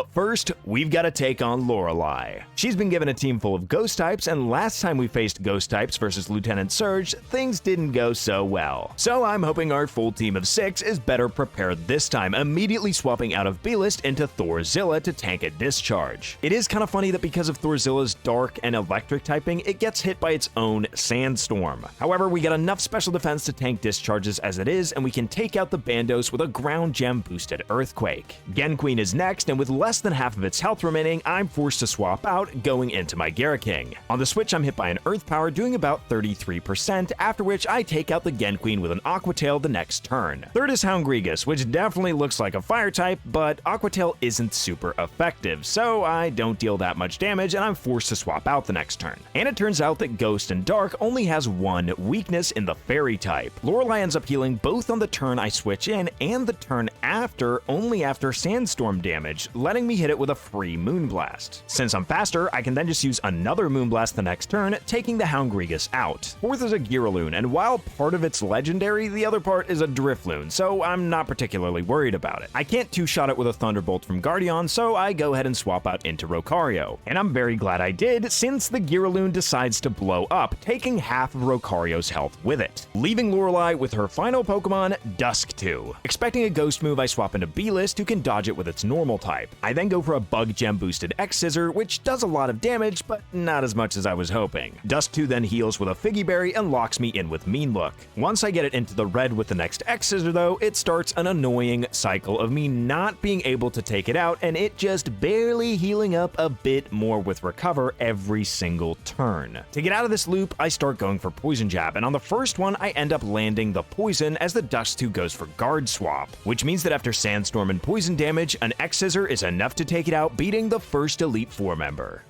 But first, we've got to take on Lorelei. She's been given a team full of ghost types, and last time we faced ghost types versus Lieutenant Surge, things didn't go so well. So I'm hoping our full team of 6 is better prepared this time, immediately swapping out of B-List into Thorzilla to tank a discharge. It is kind of funny that because of Thorzilla's dark and electric typing, it gets hit by its own sandstorm. However, we get enough special defense to tank discharges as it is, and we can take out the Bandos with a ground gem boosted Earthquake. Genqueen is next, and with less than half of its health remaining, I'm forced to swap out, going into my Gyaraking. On the switch, I'm hit by an Earth Power, doing about 33%, after which I take out the Genqueen with an Aqua Tail the next turn. Third is Hounggrigus, which definitely looks like a fire type, but Aqua Tail isn't super effective, so I don't deal that much damage, and I'm forced to swap out the next turn. And it turns out that Ghost and Dark only has one weakness in the Fairy type. Lorelei ends up healing both on the turn I switch in and the turn after, only after Sandstorm damage, letting me hit it with a free Moonblast. Since I'm faster, I can then just use another Moonblast the next turn, taking the Hounggrigus out. Fourth is a Giraloon, and while part of it's legendary, the other part is a Drifloon, so I'm not particularly worried about it. I can't two-shot it with a Thunderbolt from Guardian, so I go ahead and swap out into Rocario. And I'm very glad I did, since the Giraloon decides to blow up, taking half of Rocario's health with it, leaving Lorelei with her final Pokemon, Dusk-2. Expecting a Ghost move, I swap into B-List, who can dodge it with its normal type. I then go for a Bug Gem boosted X-Scissor, which does a lot of damage, but not as much as I was hoping. Dusk-2 then heals with a Figgy Berry and locks me in with Mean Look. Once I get it into the red with the next X-Scissor though, it starts an annoying cycle of me not being able to take it out, and it just barely healing up a bit more with Recover every single turn. To get out of this loop, I start going for Poison Jab, and on the first one, I end up landing the Poison as the Dusk-2 goes for Guard Swap, which means that after Sandstorm and Poison damage, an X-Scissor is enough to take it out, beating the first Elite Four member.